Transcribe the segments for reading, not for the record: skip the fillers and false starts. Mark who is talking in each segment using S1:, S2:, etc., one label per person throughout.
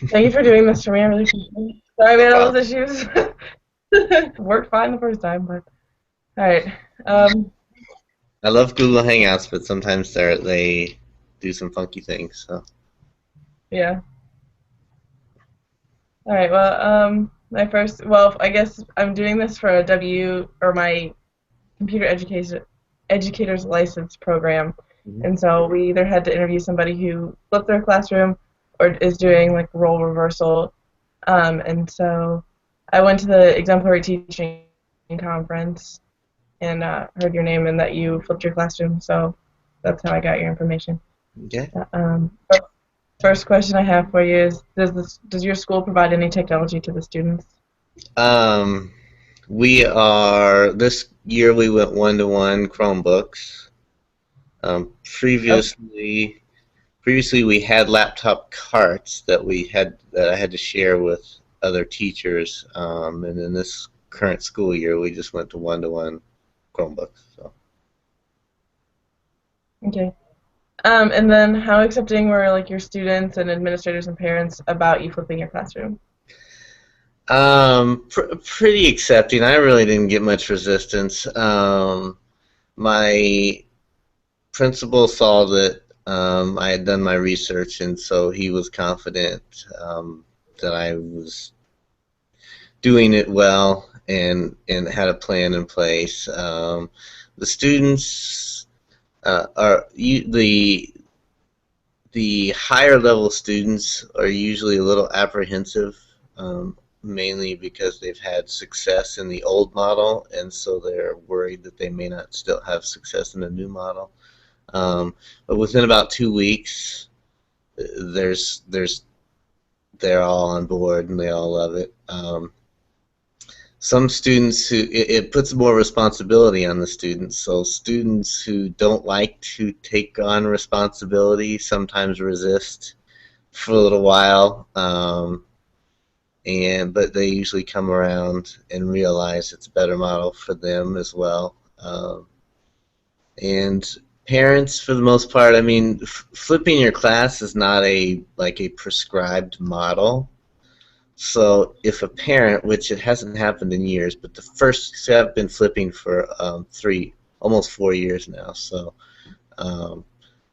S1: Thank you for doing this for me. I really appreciate it. Sorry we
S2: No
S1: had all
S2: problem.
S1: those issues. Worked fine the first time, but all right.
S2: I love Google Hangouts, but sometimes they do some funky things. So
S1: Yeah. All right. Well, I guess I'm doing this for a W or my computer education educator's license program,
S2: hmm
S1: and so we either had to interview somebody who flipped their classroom or is doing like role reversal. And so I went to the exemplary teaching conference and heard your name and that you flipped your classroom. So that's how I got your information.
S2: okay.
S1: But first question I have for you is: does your school provide any technology to the students?
S2: Um, we are this year we went one-to-one Chromebooks. Um,
S1: Oh,
S2: previously, previously we had laptop carts that I had to share with other teachers. And in this current school year, we just went to one-to-one Chromebooks. So.
S1: okay. And then how accepting were like your students and administrators and parents about you flipping your classroom?
S2: Pretty accepting. I really didn't get much resistance. My principal saw that I had done my research, and so he was confident that I was doing it well and had a plan in place. The students are the higher level students are usually a little apprehensive, mainly because they've had success in the old model, and so they're worried that they may not still have success in the new model. But within about 2 weeks, there's they're all on board and they all love it. Some students it puts more responsibility on the students. So students who don't like to take on responsibility sometimes resist for a little while, and but they usually come around and realize it's a better model for them as well. And parents, for the most part, I mean, flipping your class is not a prescribed model. So if a parent, which it hasn't happened in years, but the first, so I've been flipping for almost 4 years now. So um,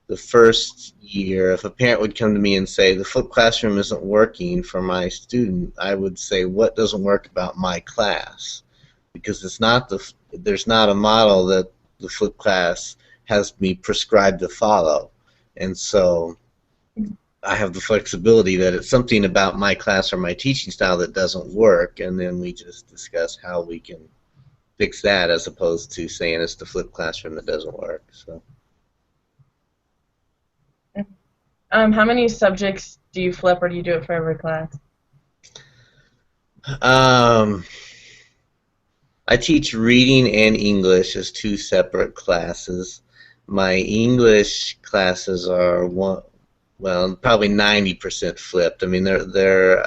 S2: the first year, if a parent would come to me and say the flipped classroom isn't working for my student, I would say, what doesn't work about my class? Because there's not a model that the flipped class has me prescribed to follow, and so I have the flexibility that it's something about my class or my teaching style that doesn't work, and then we just discuss how we can fix that as opposed to saying it's the flipped classroom that doesn't work. So.
S1: How many subjects do you flip, or do you do it for every class?
S2: Um, I teach reading and English as two separate classes. My English classes are probably 90% flipped. I mean, they're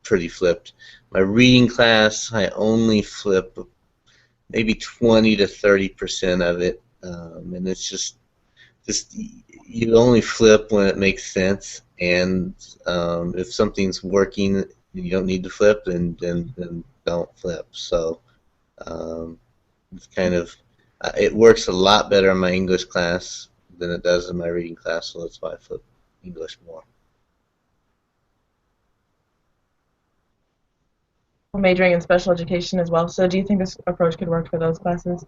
S2: pretty flipped. My reading class, I only flip maybe 20 to 30% of it, and it's just you only flip when it makes sense, and if something's working, you don't need to flip, then don't flip. So um, it's kind of it works a lot better in my English class than it does in my reading class, so that's why I flip English more.
S1: Majoring in special education as well. So do you think this approach could work for those classes?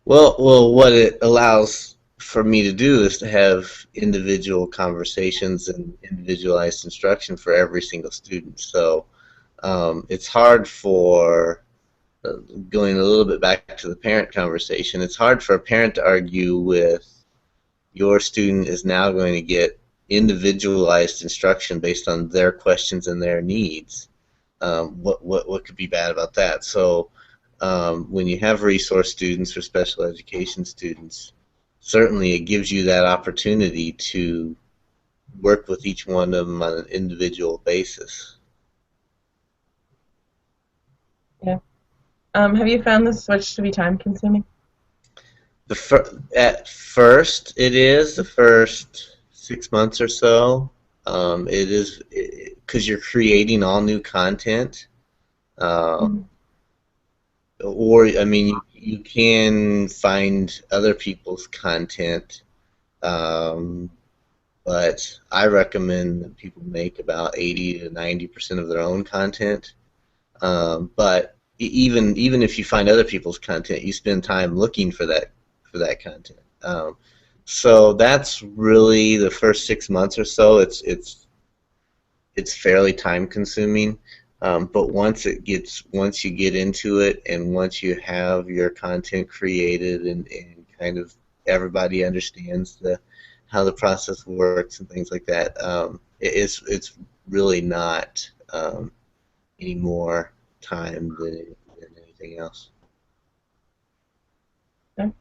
S2: Well, what it allows for me to do is to have individual conversations and individualized instruction for every single student. So it's hard for going a little bit back to the parent conversation. It's hard for a parent to argue with your student is now going to get individualized instruction based on their questions and their needs. What could be bad about that? So when you have resource students or special education students, certainly it gives you that opportunity to work with each one of them on an individual basis.
S1: Yeah. Have you found the switch to be time consuming?
S2: At first, it is the first 6 months or so. It is because you're creating all new content. Uh,
S1: Mhm.
S2: or I mean, you can find other people's content, um, but I recommend that people make about 80 to 90% of their own content. But even if you find other people's content, you spend time looking for that content. So that's really the first 6 months or so. It's fairly time consuming. But once you get into it, and once you have your content created, and kind of everybody understands the how the process works and things like that, it's really not any more time than anything else.
S1: Okay.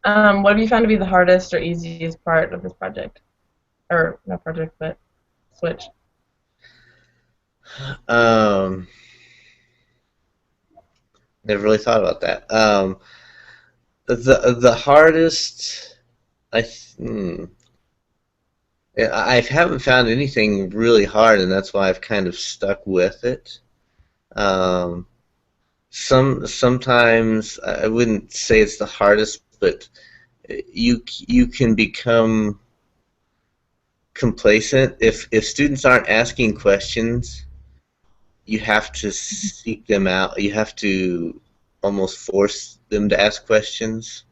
S1: What have you found to be the hardest or easiest part of this project? Or not project, but switch.
S2: Um, Never really thought about that. The hardest, I hmm, yeah, I haven't found anything really hard, and that's why I've kind of stuck with it. Um, sometimes I wouldn't say it's the hardest, but you can become complacent if students aren't asking questions. You have to seek them out. You have to almost force them to ask questions.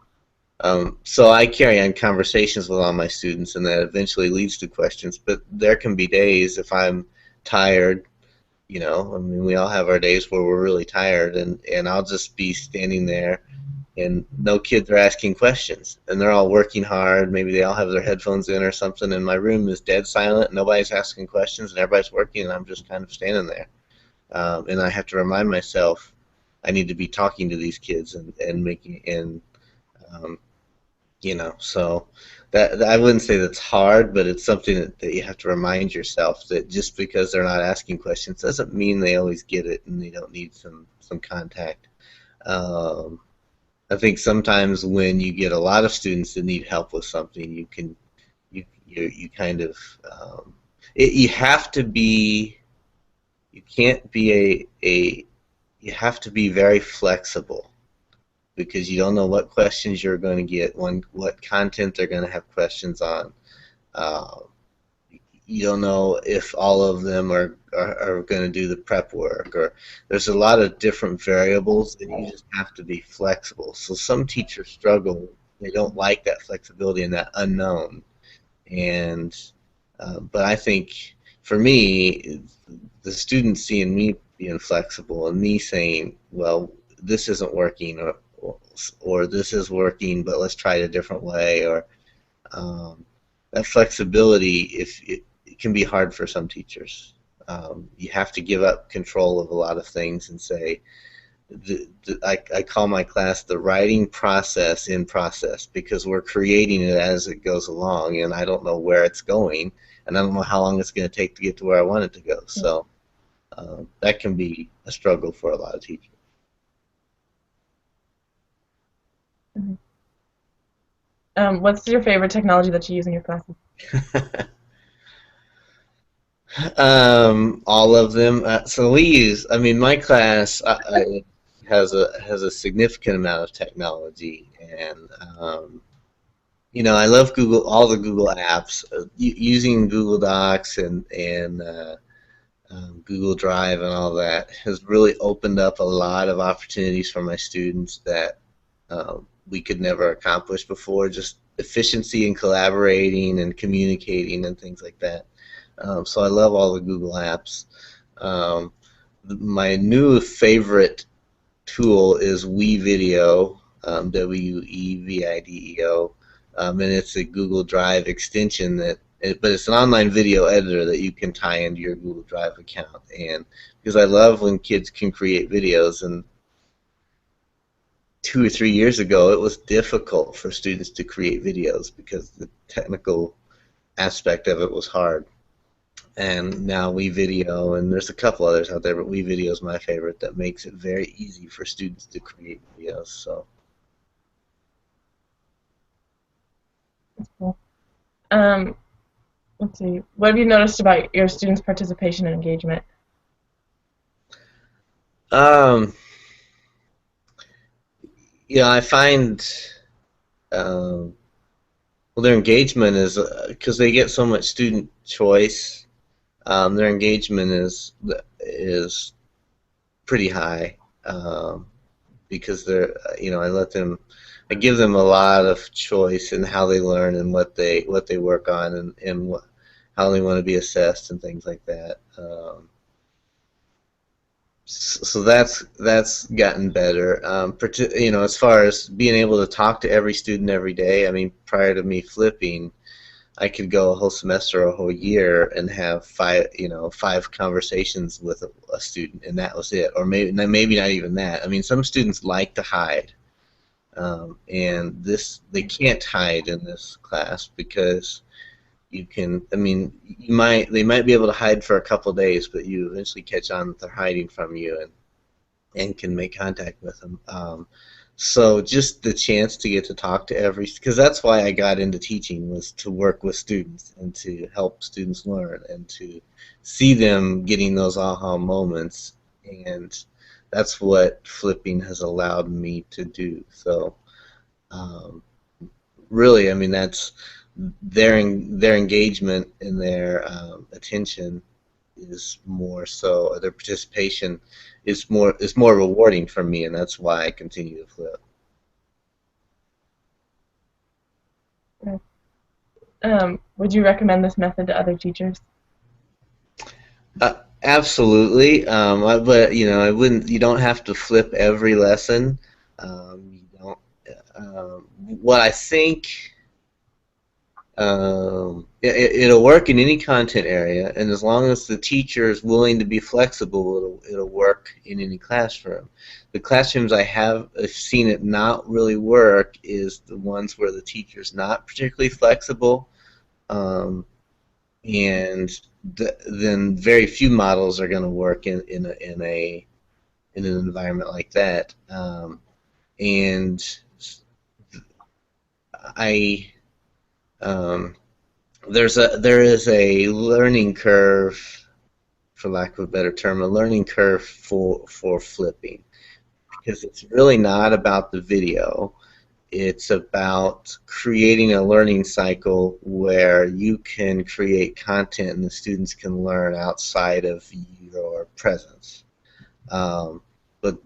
S2: So I carry on conversations with all my students, and that eventually leads to questions. But there can be days if I'm tired, I mean, we all have our days where we're really tired, and I'll just be standing there, and no kids are asking questions, and they're all working hard. Maybe they all have their headphones in or something, and my room is dead silent. Nobody's asking questions, and everybody's working, and I'm just kind of standing there. And I have to remind myself I need to be talking to these kids and making and um, so that I wouldn't say that's hard, but it's something that you have to remind yourself that just because they're not asking questions doesn't mean they always get it and they don't need some contact. Um, I think sometimes when you get a lot of students that need help with something, you kind of you have to be you can't be a you have to be very flexible because you don't know what questions you're going to get, what content they're going to have questions on. Uh, you don't know if all of them are going to do the prep work, or there's a lot of different variables, and you just have to be flexible. So some teachers struggle; they don't like that flexibility and that unknown. And but I think for me, the students seeing me being flexible and me saying, "Well, this isn't working," or "This is working, but let's try it a different way," or um, that flexibility, if it can be hard for some teachers. You have to give up control of a lot of things and say, I call my class the writing process in process because we're creating it as it goes along, and I don't know where it's going, and I don't know how long it's going to take to get to where I want it to go. So that can be a struggle for a lot of teachers.
S1: Mhm. What's your favorite technology that you use in your classes?
S2: All of them. So we use. I mean, my class has a significant amount of technology, and I love Google, all the Google apps. Using Google Docs and Google Drive and all that has really opened up a lot of opportunities for my students that we could never accomplish before. Just efficiency in collaborating and communicating and things like that. So I love all the Google apps. Um, my new favorite tool is WeVideo, WeVideo, and it's a Google Drive extension but it's an online video editor that you can tie into your Google Drive account. And because I love when kids can create videos, and 2 or 3 years ago, it was difficult for students to create videos because the technical aspect of it was hard. And now WeVideo, and there's a couple others out there, but WeVideo is my favorite that makes it very easy for students to create videos. So
S1: That's cool. Um, let's see. What have you noticed about your students' participation and engagement?
S2: Um, I find um, well, their engagement is because they get so much student choice. Their engagement is pretty high because I give them a lot of choice in how they learn and what they work on and how they want to be assessed and things like that. So that's gotten better. As far as being able to talk to every student every day. I mean, prior to me flipping, I could go a whole semester or a whole year and have five conversations with a student, and that was it. Or maybe not even that. I mean, some students like to hide, and they can't hide in this class because you can. I mean, they might be able to hide for a couple days, but you eventually catch on that they're hiding from you, and can make contact with them. So just the chance to get to talk to because that's why I got into teaching, was to work with students and to help students learn and to see them getting those aha moments, and that's what flipping has allowed me to do. So um, really, I mean, that's their engagement and their attention is more so, their participation is more rewarding for me, and that's why I continue to flip.
S1: Would you recommend this method to other teachers?
S2: Absolutely, but I wouldn't. You don't have to flip every lesson. You don't. What I think it'll work in any content area, and as long as the teacher is willing to be flexible, it'll work in any classroom. The classrooms I've seen it not really work is the ones where the teacher's not particularly flexible, um, and then very few models are going to work in an environment like that. And I um, there is a learning curve, for lack of a better term, a learning curve for flipping, because it's really not about the video. It's about creating a learning cycle where you can create content and the students can learn outside of your presence. Um, but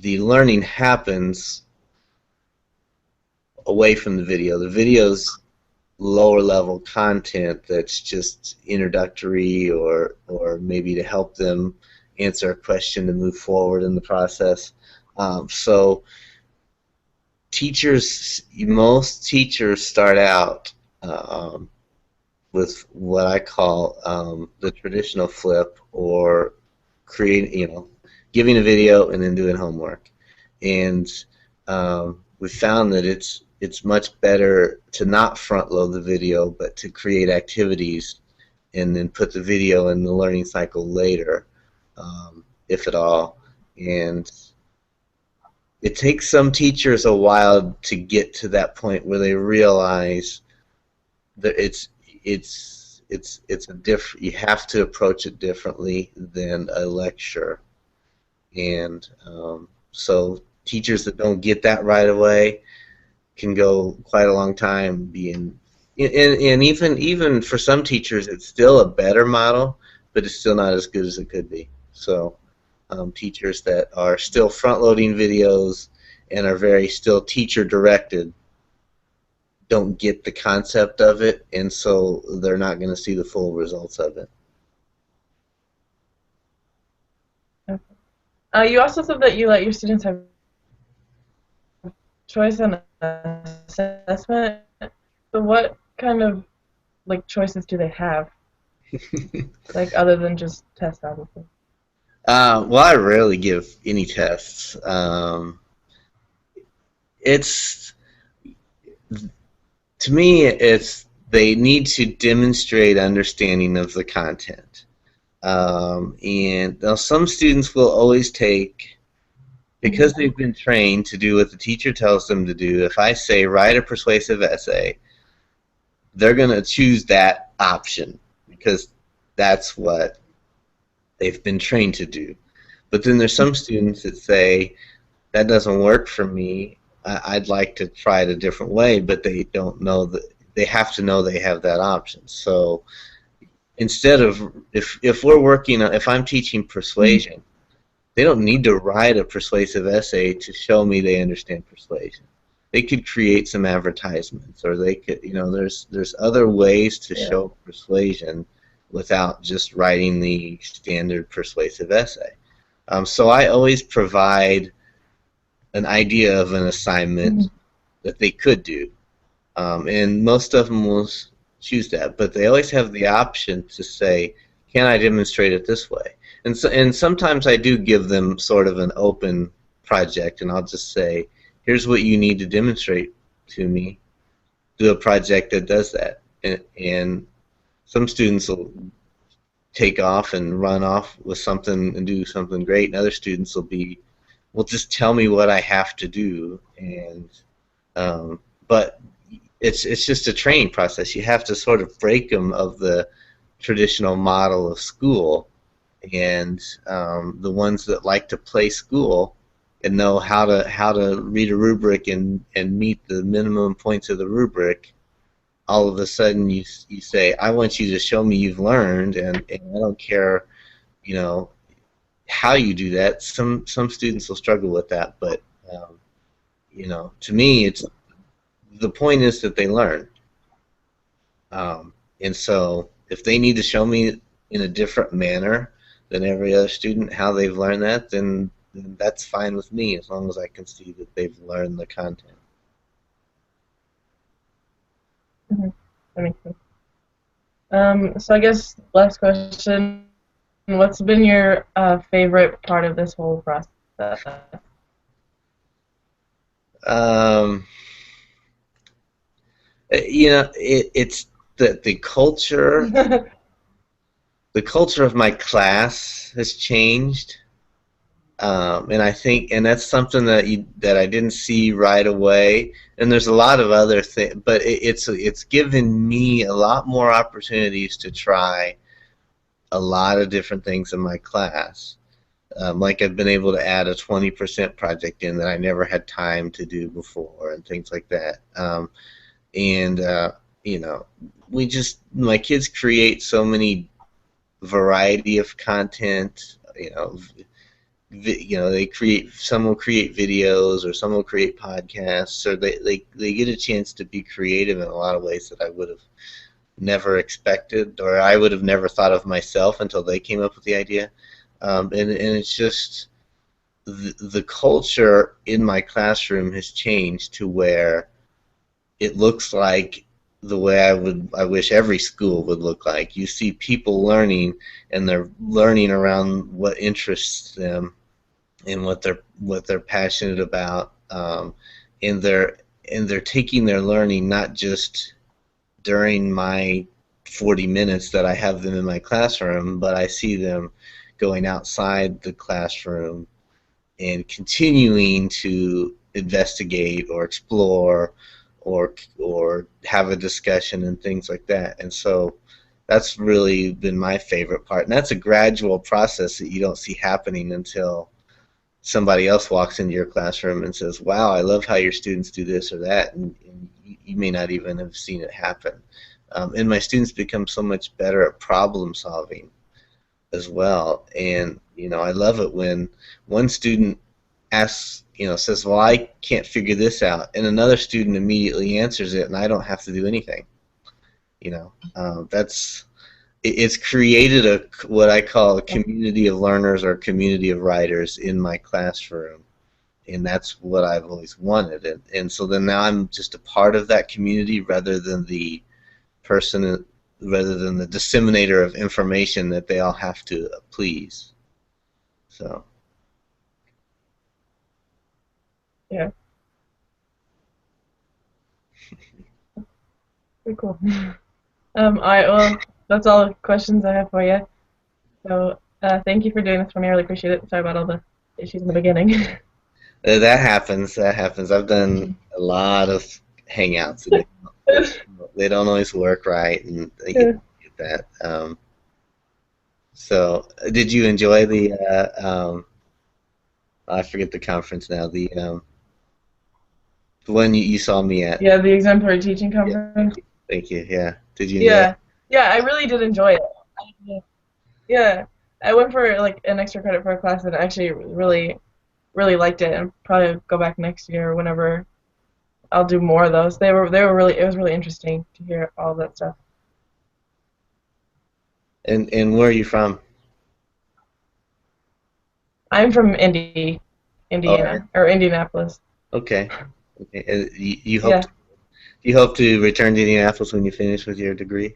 S2: the learning happens away from the video. The video's lower level content that's just introductory, or maybe to help them answer a question to move forward in the process. So most teachers start out with what I call the traditional flip, or giving a video and then doing homework. And we found that it's much better to not front load the video, but to create activities and then put the video in the learning cycle later, if at all. And it takes some teachers a while to get to that point where they realize that it's a different. You have to approach it differently than a lecture, and so teachers that don't get that right away can go quite a long time being. And even for some teachers, it's still a better model, but it's still not as good as it could be. So teachers that are still front-loading videos and are very still teacher-directed don't get the concept of it, and so they're not going to see the full results of it.
S1: You also said that you let your students have choice on assessment. So what kind of choices do they have, other than just tests, obviously?
S2: Well, I rarely give any tests. It's To me, it's they need to demonstrate understanding of the content. And now some students will always take, because they've been trained to do what the teacher tells them to do. If I say write a persuasive essay, they're going to choose that option because that's what they've been trained to do. But then there's some students that say, that doesn't work for me. I'd like to try it a different way, but they don't know that they have to know they have that option. So instead of if we're working on, if I'm teaching persuasion, they don't need to write a persuasive essay to show me they understand persuasion. They could create some advertisements, or they could, there's other ways to
S1: Yeah.
S2: show persuasion without just writing the standard persuasive essay. So I always provide an idea of an assignment that they could do, and most of them will choose that, but they always have the option to say, can I demonstrate it this way? And sometimes I do give them sort of an open project, and I'll just say, here's what you need to demonstrate to me. Do a project that does that. And some students will take off and run off with something and do something great, and other students will just tell me what I have to do. And but it's just a training process. You have to sort of break them of the traditional model of school, and the ones that like to play school and know how to read a rubric and meet the minimum points of the rubric, all of a sudden you say, I want you to show me you've learned, and I don't care, how you do that. Some students will struggle with that, but to me, it's the point is that they learn. And so if they need to show me in a different manner than every other student how they've learned that, then that's fine with me, as long as I can see that they've learned the content.
S1: Mm-hmm. That makes sense. So I guess last question: what's been your favorite part of this whole process?
S2: Um, it's the culture. The culture of my class has changed, and I think, and that's something that I didn't see right away. And there's a lot of other things, but it's given me a lot more opportunities to try a lot of different things in my class. Like I've been able to add a 20% project in that I never had time to do before, and things like that. And my kids create so many variety of content. They create. Some will create videos, or some will create podcasts, or they get a chance to be creative in a lot of ways that I would have never expected, or I would have never thought of myself until they came up with the idea. And it's just the culture in my classroom has changed to where it looks like the way I wish every school would look like. You see people learning, and they're learning around what interests them and what they're passionate about, and they're taking their learning not just during my 40 minutes that I have them in my classroom, but I see them going outside the classroom and continuing to investigate or explore or have a discussion and things like that. And so that's really been my favorite part. And that's a gradual process that you don't see happening until somebody else walks into your classroom and says, wow, I love how your students do this or that, and you may not even have seen it happen. And my students become so much better at problem solving as well. And I love it when one student asks, says, well, I can't figure this out, and another student immediately answers it, and I don't have to do anything. It's created what I call a community of learners or community of writers in my classroom, and that's what I've always wanted. And so then now I'm just a part of that community rather than the disseminator of information that they all have to please. So.
S1: Yeah. Pretty cool. Well, that's all the questions I have for you. So, thank you for doing this for me. I really appreciate it. Sorry about all the issues in the beginning.
S2: That happens. I've done a lot of Hangouts, and they don't always work right. And appreciate that. So, did you enjoy I forget the conference now. The one you saw me at.
S1: Yeah, the exemplary teaching
S2: Yeah,
S1: conference.
S2: thank you. Yeah, did you enjoy it?
S1: Yeah, yeah, I really did enjoy it. Yeah, I went for like an extra credit for a class and actually really liked it, and probably go back next year whenever I'll do more of those. They were really it was really interesting to hear all that stuff.
S2: And where are you from?
S1: I'm from
S2: Oh, yeah.
S1: Indiana or Indianapolis.
S2: Okay. Okay.
S1: Yeah.
S2: You hope to return to Indianapolis when you finish with your degree?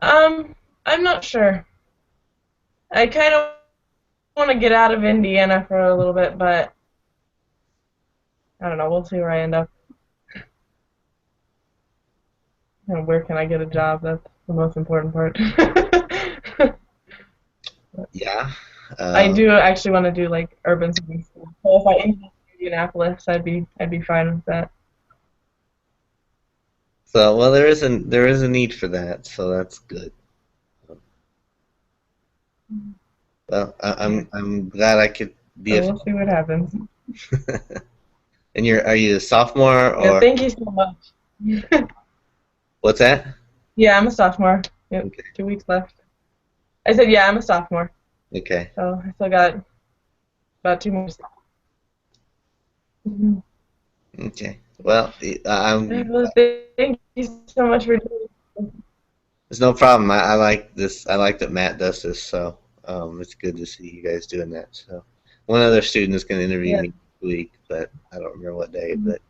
S1: Um, I'm not sure. I kind of want to get out of Indiana for a little bit, but I don't know. We'll see where I end up and where can I get a job. That's the most important part.
S2: Yeah.
S1: I
S2: Um,
S1: do actually want to do like urban city school. So if I ended up in Indianapolis, I'd be fine with that.
S2: so well, there is a need for that, so that's good. Well,
S1: Yeah.
S2: I'm glad I could be
S1: So
S2: of
S1: we'll see what happens.
S2: And are you a sophomore
S1: Yeah.
S2: or
S1: Thank you so much.
S2: what's that?
S1: Yeah, I'm a sophomore. Yep.
S2: Okay.
S1: 2 weeks left. I said yeah, I'm a sophomore.
S2: Okay.
S1: So I still got about 2 more. Mhm.
S2: Okay. Well, I'm
S1: Well, thank you so much for doing this.
S2: there's no problem. I like this. I like that Matt does this, so it's good to see you guys doing that. So one other student is going to interview
S1: Yeah.
S2: me this week, but I don't remember what day. But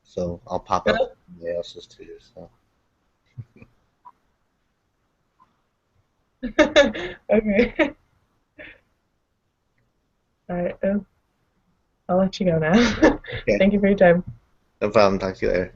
S2: so I'll pop up with somebody else's too. So
S1: Okay. All right. I'll let you go now.
S2: okay,
S1: Thank you for your time.
S2: no problem. Talk to you later.